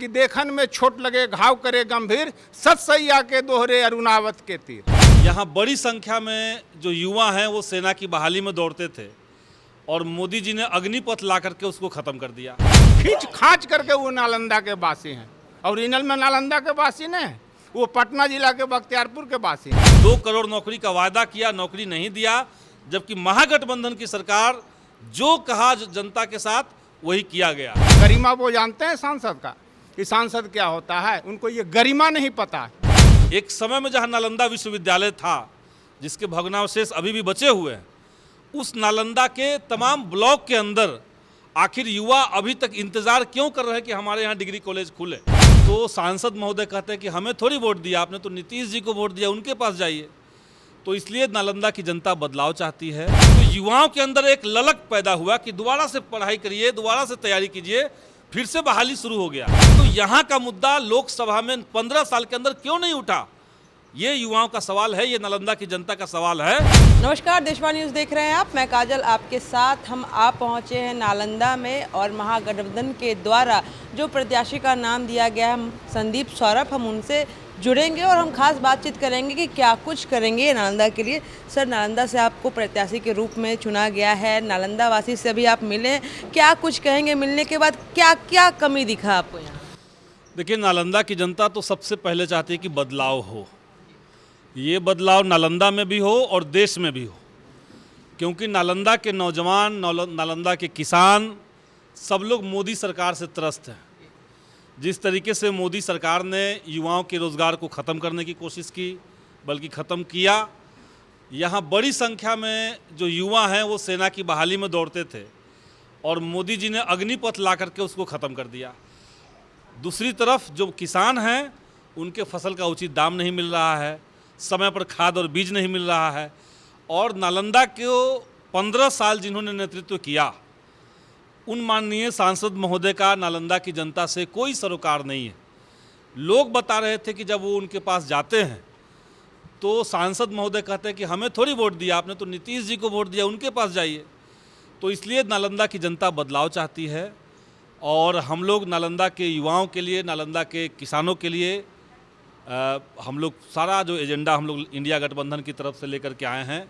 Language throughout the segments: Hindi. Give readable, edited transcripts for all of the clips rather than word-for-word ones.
कि देखन में छोट लगे घाव करे गंभीर, सत सैया के दोहरे अरुणावत के तीर। यहाँ बड़ी संख्या में जो युवा हैं वो सेना की बहाली में दौड़ते थे और मोदी जी ने अग्निपथ ला करके उसको खत्म कर दिया। खींच खांच करके वो नालंदा के वासी हैं, ओरिजिनल में नालंदा के वासी नहीं, वो पटना जिला के बख्तियारपुर के वासी हैं। 2 करोड़ नौकरी का वादा किया, नौकरी नहीं दिया, जबकि महागठबंधन की सरकार जो कहा जनता के साथ वही किया गया। गरिमा वो जानते हैं सांसद का कि सांसद क्या होता है, उनको ये गरिमा नहीं पता है। एक समय में जहाँ नालंदा विश्वविद्यालय था, जिसके भग्नावशेष अभी भी बचे हुए हैं, उस नालंदा के तमाम ब्लॉक के अंदर आखिर युवा अभी तक इंतजार क्यों कर रहे हैं कि हमारे यहाँ डिग्री कॉलेज खुले। तो सांसद महोदय कहते हैं कि हमें थोड़ी वोट दिया आपने, तो नीतीश जी को वोट दिया, उनके पास जाइए। तो इसलिए नालंदा की जनता बदलाव चाहती है। तो युवाओं के अंदर एक ललक पैदा हुआ कि दोबारा से पढ़ाई करिए, दोबारा से तैयारी कीजिए, फिर से बहाली शुरू हो गया। तो यहाँ का मुद्दा लोकसभा में 15 साल के अंदर क्यों नहीं उठा, ये युवाओं का सवाल है, ये नालंदा की जनता का सवाल है। नमस्कार, देशवाणी न्यूज़ देख रहे हैं आप, मैं काजल आपके साथ। हम आप पहुँचे हैं नालंदा में और महागठबंधन के द्वारा जो प्रत्याशी का नाम दिया गया है संदीप सौरभ, हम उनसे जुड़ेंगे और हम खास बातचीत करेंगे कि क्या कुछ करेंगे नालंदा के लिए। सर, नालंदा से आपको प्रत्याशी के रूप में चुना गया है, नालंदा वासी से अभी आप मिले, क्या कुछ कहेंगे? मिलने के बाद क्या क्या कमी दिखा आपको यहाँ? देखिए, नालंदा की जनता तो सबसे पहले चाहती है कि बदलाव हो। ये बदलाव नालंदा में भी हो और देश में भी हो, क्योंकि नालंदा के नौजवान, नालंदा के किसान, सब लोग मोदी सरकार से त्रस्त हैं। जिस तरीके से मोदी सरकार ने युवाओं के रोज़गार को ख़त्म करने की कोशिश की, बल्कि ख़त्म किया, यहाँ बड़ी संख्या में जो युवा हैं वो सेना की बहाली में दौड़ते थे और मोदी जी ने अग्निपथ ला करके उसको ख़त्म कर दिया। दूसरी तरफ जो किसान हैं उनके फसल का उचित दाम नहीं मिल रहा है, समय पर खाद और बीज नहीं मिल रहा है, और नालंदा को 15 साल जिन्होंने नेतृत्व किया, उन माननीय सांसद महोदय का नालंदा की जनता से कोई सरोकार नहीं है। लोग बता रहे थे कि जब वो उनके पास जाते हैं तो सांसद महोदय कहते हैं कि हमें थोड़ी वोट दिया आपने, तो नीतीश जी को वोट दिया, उनके पास जाइए। तो इसलिए नालंदा की जनता बदलाव चाहती है और हम लोग नालंदा के युवाओं के लिए, नालंदा के किसानों के लिए हम लोग सारा जो एजेंडा हम लोग इंडिया गठबंधन की तरफ से लेकर के आए हैं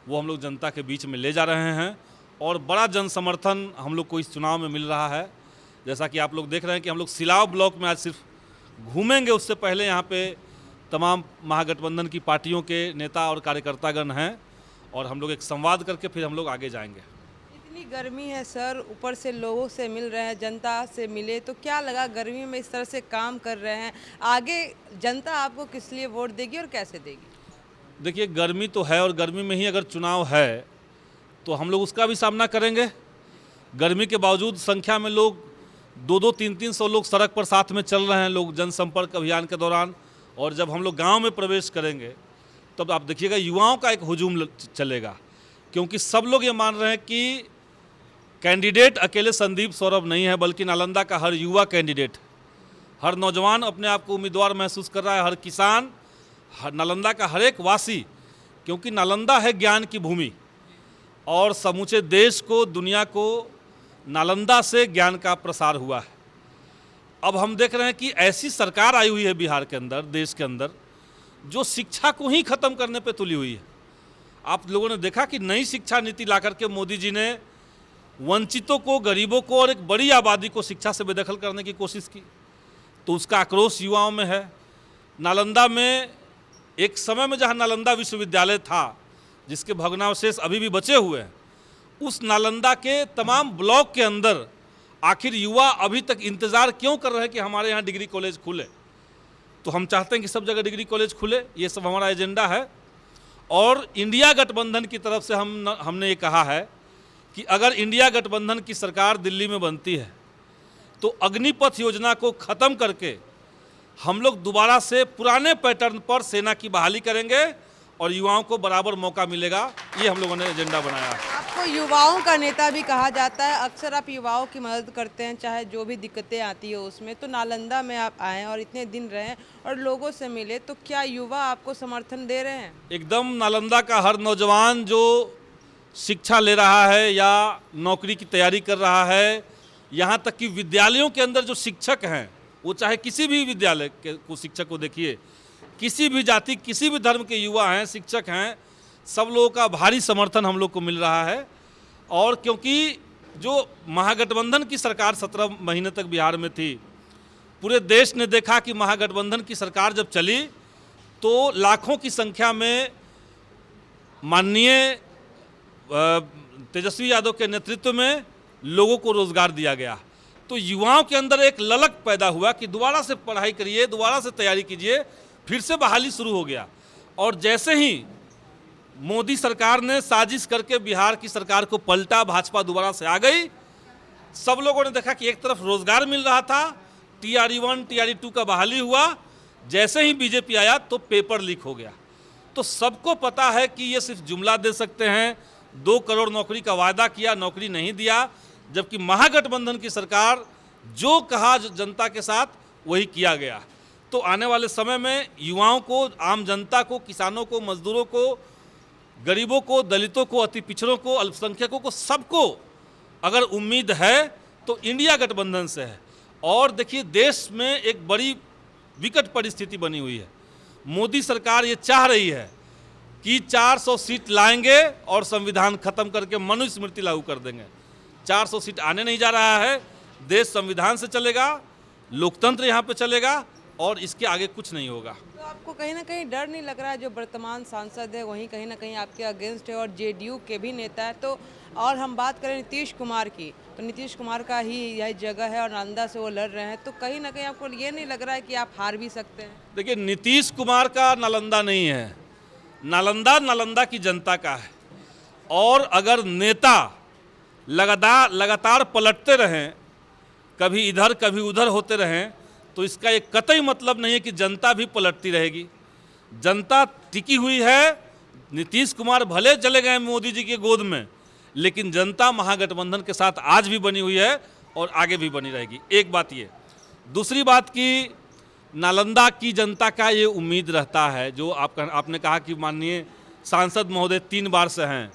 वो हम लोग जनता के बीच में ले जा रहे हैं और बड़ा जन समर्थन हम लोग को इस चुनाव में मिल रहा है। जैसा कि आप लोग देख रहे हैं कि हम लोग सिलाव ब्लॉक में आज सिर्फ घूमेंगे, उससे पहले यहाँ पे तमाम महागठबंधन की पार्टियों के नेता और कार्यकर्तागण हैं और हम लोग एक संवाद करके फिर हम लोग आगे जाएंगे। इतनी गर्मी है सर, ऊपर से लोगों से मिल रहे हैं, जनता से मिले, तो क्या लगा गर्मी में इस तरह से काम कर रहे हैं, आगे जनता आपको किस लिए वोट देगी और कैसे देगी? देखिए, गर्मी तो है और गर्मी में ही अगर चुनाव है तो हम लोग उसका भी सामना करेंगे। गर्मी के बावजूद संख्या में लोग 2-2, 300 लोग सड़क पर साथ में चल रहे हैं, लोग जनसंपर्क अभियान के दौरान। और जब हम लोग गांव में प्रवेश करेंगे तब आप देखिएगा युवाओं का एक हुजूम चलेगा, क्योंकि सब लोग ये मान रहे हैं कि कैंडिडेट अकेले संदीप सौरभ नहीं है, बल्कि नालंदा का हर युवा कैंडिडेट, हर नौजवान अपने आप को उम्मीदवार महसूस कर रहा है, हर किसान, नालंदा का हर एक वासी, क्योंकि नालंदा है ज्ञान की भूमि और समूचे देश को, दुनिया को नालंदा से ज्ञान का प्रसार हुआ है। अब हम देख रहे हैं कि ऐसी सरकार आई हुई है बिहार के अंदर, देश के अंदर, जो शिक्षा को ही ख़त्म करने पे तुली हुई है। आप लोगों ने देखा कि नई शिक्षा नीति ला करके मोदी जी ने वंचितों को, गरीबों को और एक बड़ी आबादी को शिक्षा से बेदखल करने की कोशिश की, तो उसका आक्रोश युवाओं में है। नालंदा में एक समय में जहाँ नालंदा विश्वविद्यालय था, जिसके भग्नावशेष अभी भी बचे हुए हैं, उस नालंदा के तमाम ब्लॉक के अंदर आखिर युवा अभी तक इंतज़ार क्यों कर रहे हैं कि हमारे यहाँ डिग्री कॉलेज खुले। तो हम चाहते हैं कि सब जगह डिग्री कॉलेज खुले, ये सब हमारा एजेंडा है। और इंडिया गठबंधन की तरफ से हमने ये कहा है कि अगर इंडिया गठबंधन की सरकार दिल्ली में बनती है तो अग्निपथ योजना को ख़त्म करके हम लोग दोबारा से पुराने पैटर्न पर सेना की बहाली करेंगे और युवाओं को बराबर मौका मिलेगा। ये हम लोगों ने एजेंडा बनाया है। आपको युवाओं का नेता भी कहा जाता है, अक्सर आप युवाओं की मदद करते हैं, चाहे जो भी दिक्कतें आती है उसमें। तो नालंदा में आप आए और इतने दिन रहे और लोगों से मिले, तो क्या युवा आपको समर्थन दे रहे हैं? एकदम, नालंदा का हर नौजवान जो शिक्षा ले रहा है या नौकरी की तैयारी कर रहा है, यहाँ तक कि विद्यालयों के अंदर जो शिक्षक हैं वो चाहे किसी भी विद्यालय के को शिक्षक को देखिए, किसी भी जाति किसी भी धर्म के युवा हैं, शिक्षक हैं, सब लोगों का भारी समर्थन हम लोग को मिल रहा है। और क्योंकि जो महागठबंधन की सरकार 17 महीने तक बिहार में थी, पूरे देश ने देखा कि महागठबंधन की सरकार जब चली तो लाखों की संख्या में माननीय तेजस्वी यादव के नेतृत्व में लोगों को रोजगार दिया गया। तो युवाओं के अंदर एक ललक पैदा हुआ कि दोबारा से पढ़ाई करिए, दोबारा से तैयारी कीजिए, फिर से बहाली शुरू हो गया। और जैसे ही मोदी सरकार ने साजिश करके बिहार की सरकार को पलटा, भाजपा दोबारा से आ गई, सब लोगों ने देखा कि एक तरफ रोजगार मिल रहा था, TRE 1 TRE 2 का बहाली हुआ, जैसे ही बीजेपी आया तो पेपर लीक हो गया। तो सबको पता है कि ये सिर्फ जुमला दे सकते हैं, 2 करोड़ नौकरी का वादा किया, नौकरी नहीं दिया, जबकि महागठबंधन की सरकार जो कहा जनता के साथ वही किया गया। तो आने वाले समय में युवाओं को, आम जनता को, किसानों को, मजदूरों को, गरीबों को, दलितों को, अति पिछड़ों को, अल्पसंख्यकों को, सबको अगर उम्मीद है तो इंडिया गठबंधन से है। और देखिए देश में एक बड़ी विकट परिस्थिति बनी हुई है। मोदी सरकार ये चाह रही है कि 400 सीट लाएंगे और संविधान खत्म करके मनुस्मृति लागू कर देंगे। 400 सीट आने नहीं जा रहा है, देश संविधान से चलेगा, लोकतंत्र यहाँ पे चलेगा और इसके आगे कुछ नहीं होगा। तो आपको कहीं ना कहीं डर नहीं लग रहा है, जो वर्तमान सांसद है वहीं कहीं ना कहीं आपके अगेंस्ट है और JDU के भी नेता है? तो और हम बात करें नीतीश कुमार की, तो नीतीश कुमार का ही यह जगह है और नालंदा से वो लड़ रहे हैं, तो कहीं ना कहीं आपको ये नहीं लग रहा है कि आप हार भी सकते हैं? देखिए, नीतीश कुमार का नालंदा नहीं है, नालंदा की जनता का है। और अगर नेता लगातार पलटते रहें, कभी इधर कभी उधर होते रहें, तो इसका एक कतई मतलब नहीं है कि जनता भी पलटती रहेगी। जनता टिकी हुई है। नीतीश कुमार भले चले गए मोदी जी की गोद में, लेकिन जनता महागठबंधन के साथ आज भी बनी हुई है और आगे भी बनी रहेगी। एक बात ये। दूसरी बात कि नालंदा की जनता का ये उम्मीद रहता है, जो आपने कहा कि माननीय सांसद महोदय 3 बार से हैं।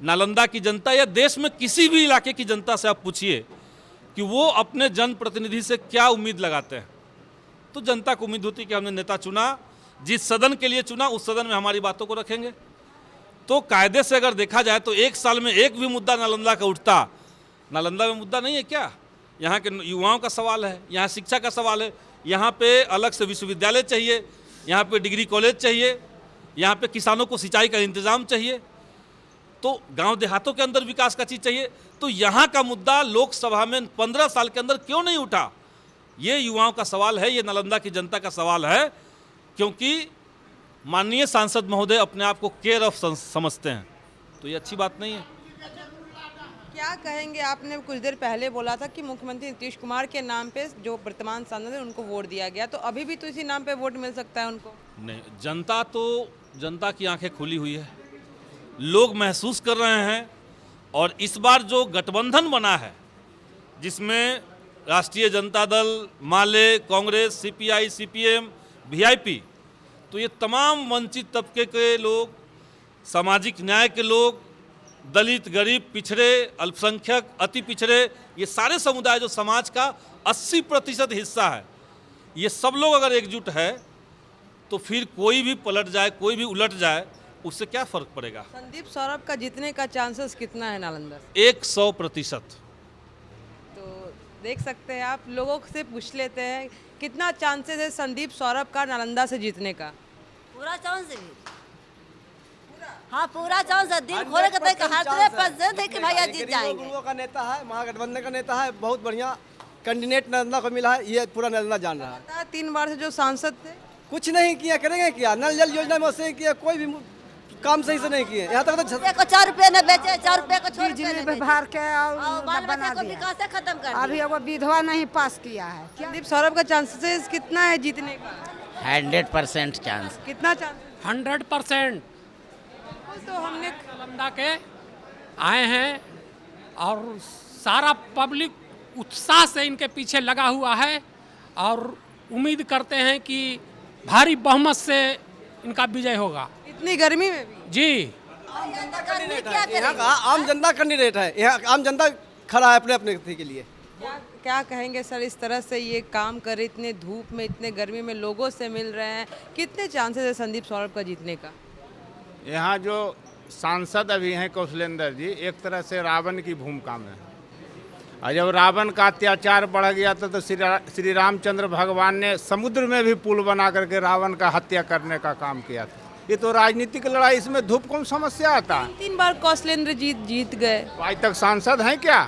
नालंदा की जनता या देश में किसी भी इलाके की जनता से आप पूछिए कि वो अपने जनप्रतिनिधि से क्या उम्मीद लगाते हैं, तो जनता को उम्मीद होती है कि हमने नेता चुना, जिस सदन के लिए चुना उस सदन में हमारी बातों को रखेंगे। तो कायदे से अगर देखा जाए तो 1 साल में एक भी मुद्दा नालंदा का उठता, नालंदा में मुद्दा नहीं है क्या? यहाँ के युवाओं का सवाल है, यहाँ शिक्षा का सवाल है, यहाँ पे अलग से विश्वविद्यालय चाहिए, यहाँ पे डिग्री कॉलेज चाहिए, यहाँ पे किसानों को सिंचाई का इंतजाम चाहिए, तो गांव देहातों के अंदर विकास का चीज़ चाहिए। तो यहाँ का मुद्दा लोकसभा में 15 साल के अंदर क्यों नहीं उठा? ये युवाओं का सवाल है, ये नालंदा की जनता का सवाल है, क्योंकि माननीय सांसद महोदय अपने आप को केयर ऑफ समझते हैं, तो ये अच्छी बात नहीं है। क्या कहेंगे? आपने कुछ देर पहले बोला था कि मुख्यमंत्री नीतीश कुमार के नाम पे जो वर्तमान सांसद है उनको वोट दिया गया, तो अभी भी तो इसी नाम पे वोट मिल सकता है उनको? नहीं, जनता की आंखें खुली हुई है, लोग महसूस कर रहे हैं। और इस बार जो गठबंधन बना है, जिसमें राष्ट्रीय जनता दल, माले, कांग्रेस, CPI, CPM, VIP, तो ये तमाम वंचित तबके के लोग, सामाजिक न्याय के लोग, दलित, गरीब, पिछड़े, अल्पसंख्यक, अति पिछड़े, ये सारे समुदाय जो समाज का 80% हिस्सा है, ये सब लोग अगर एकजुट है तो फिर कोई भी पलट जाए, कोई भी उलट जाए, उससे क्या फर्क पड़ेगा? संदीप सौरभ का जीतने का चांसेस कितना है नालंदा से? 100%। तो देख सकते हैं आप, लोगों से पूछ लेते हैं कितना चांसेस है संदीप सौरभ का नालंदा से जीतने का? पूरा चांस है। हाँ, पूरा चांस है। दिल खोल के देख, हर तरफ पसंद है कि भैया जीत जाएंगे। गुरुओं का नेता है, महागठबंधन का नेता है, बहुत बढ़िया कैंडिडेट नालंदा को मिला है, ये पूरा नालंदा जान रहा है। 3 बार से जो सांसद थे कुछ नहीं किया, करेंगे क्या? नल जल योजना में से किया, कोई भी काम सही से नहीं किए। यहाँ तक तो 4 रुपये न बेचे, 4 रुपये को छोड़ बिजली विभाग के और बाल बना बच्चा को दिया। विकास खत्म कर दिया। अभी वो विधवा नहीं पास किया है। संदीप सौरभ का चांसेस कितना है जीतने का? 100% चांस। कितना चांस? 100%। तो हमने नालंदा के आए हैं और सारा पब्लिक उत्साह से इनके पीछे लगा हुआ है और उम्मीद करते हैं कि भारी बहुमत से इनका विजय होगा। इतनी गर्मी में भी? जी। यहाँ का आम जनता कैंडिडेट है, यहाँ आम जनता खड़ा है अपने अपने के लिए। क्या कहेंगे सर, इस तरह से ये काम कर रहे, इतने धूप में इतने गर्मी में लोगों से मिल रहे हैं, कितने चांसेस है संदीप सौरभ का जीतने का? यहाँ जो सांसद अभी हैं कौशलेंद्र जी, एक तरह से रावण की भूमिका में, और जब रावण का अत्याचार बढ़ गया तो श्री रामचंद्र भगवान ने समुद्र में भी पुल बना करके रावण का हत्या करने का काम किया था। ये तो राजनीतिक लड़ाई, इसमें धूप कौन समस्या आता है? 3 बार कौशलेंद्र जीत गए, आज तक सांसद हैं क्या?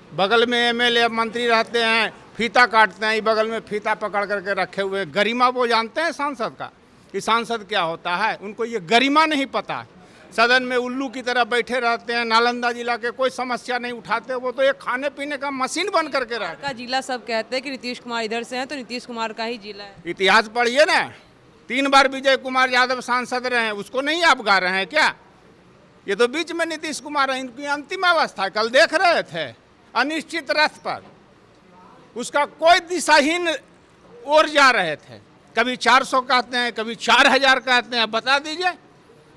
बगल में एमएलए मंत्री रहते हैं, फीता काटते हैं, बगल में फीता पकड़ करके रखे हुए। गरिमा वो जानते हैं सांसद का कि सांसद क्या होता है? उनको ये गरिमा नहीं पता। सदन में उल्लू की तरह बैठे रहते हैं, नालंदा जिला के कोई समस्या नहीं उठाते। वो तो एक खाने पीने का मशीन बन करके रहते का जिला सब कहते हैं कि नीतीश कुमार इधर से हैं तो नीतीश कुमार का ही जिला है। हैं। इतिहास पढ़िए ना, 3 बार विजय कुमार यादव सांसद रहे हैं, उसको नहीं आप गा रहे हैं क्या? ये तो बीच में नीतीश कुमार है, इनकी अंतिम अवस्था। कल देख रहे थे अनिश्चित रथ पर, उसका कोई दिशाहीन ओर जा रहे थे। कभी 400 कहते हैं, कभी 4000 कहते हैं। बता दीजिए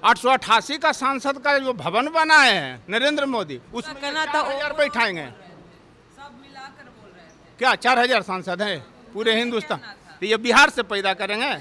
888 का सांसद का जो भवन बनाए हैं नरेंद्र मोदी, उसमें कहना था 4000 बैठाएंगे। सब मिलाकर बोल रहे थे। क्या 4000 सांसद हैं पूरे हिंदुस्तान? तो ये बिहार से पैदा करेंगे?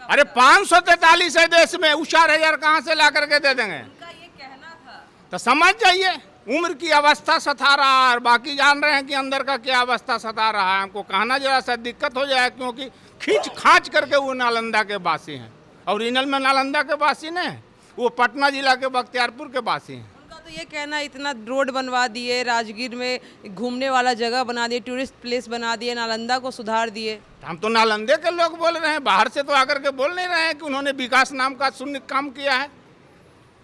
अरे 543 है देश में, वो 4000 कहाँ से ला करके दे देंगे? ये कहना था। तो समझ जाइए, उम्र की अवस्था सता रहा है, बाकी जान रहे हैं कि अंदर का क्या अवस्था सता रहा है। हमको कहना जरा सा दिक्कत हो जाए, क्योंकि खींच खांच करके वो नालंदा के वासी हैं। ओरिजिनल में नालंदा के वासी नहीं, वो पटना जिला के बख्तियारपुर के वासी हैं। उनका तो ये कहना, इतना रोड बनवा दिए, राजगीर में घूमने वाला जगह बना दिए, टूरिस्ट प्लेस बना दिए, नालंदा को सुधार दिए। हम तो नालंदे के लोग बोल रहे हैं, बाहर से तो आकर के बोल नहीं रहे हैं कि उन्होंने विकास नाम का शून्य काम किया है।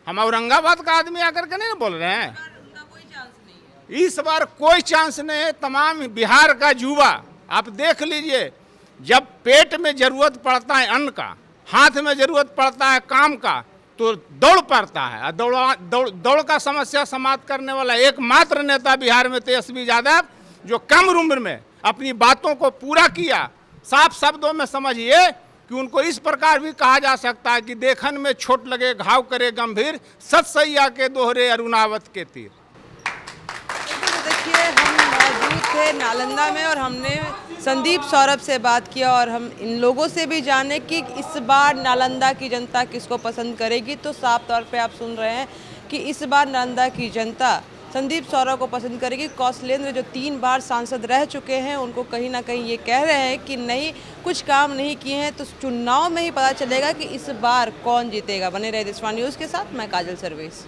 हम औरंगाबाद का आदमी आकर के नहीं बोल रहे हैं। उनका कोई चांस नहीं है। इस बार कोई चांस नहीं है। तमाम बिहार का युवा आप देख लीजिए, जब पेट में जरूरत पड़ता है अन्न का, हाथ में जरूरत पड़ता है काम का, तो दौड़ पड़ता है। दौड़ का समस्या समाप्त करने वाला एकमात्र नेता बिहार में तेजस्वी यादव, जो कम उम्र में अपनी बातों को पूरा किया। साफ शब्दों में समझिए कि उनको इस प्रकार भी कहा जा सकता है कि देखन में छोट लगे घाव करे गंभीर, सतसैया के दोहरे अरुणावत के तीर। देखिए, हम मौजूद थे नालंदा में और हमने संदीप सौरभ से बात किया और हम इन लोगों से भी जाने कि इस बार नालंदा की जनता किसको पसंद करेगी। तो साफ तौर पे आप सुन रहे हैं कि इस बार नालंदा की जनता संदीप सौरभ को पसंद करेगी। कौशलेंद्र जो 3 बार सांसद रह चुके हैं, उनको कहीं ना कहीं ये कह रहे हैं कि नहीं, कुछ काम नहीं किए हैं। तो चुनाव में ही पता चलेगा कि इस बार कौन जीतेगा। बने रहे देशवान न्यूज़ के साथ, मैं काजल सर्वेश।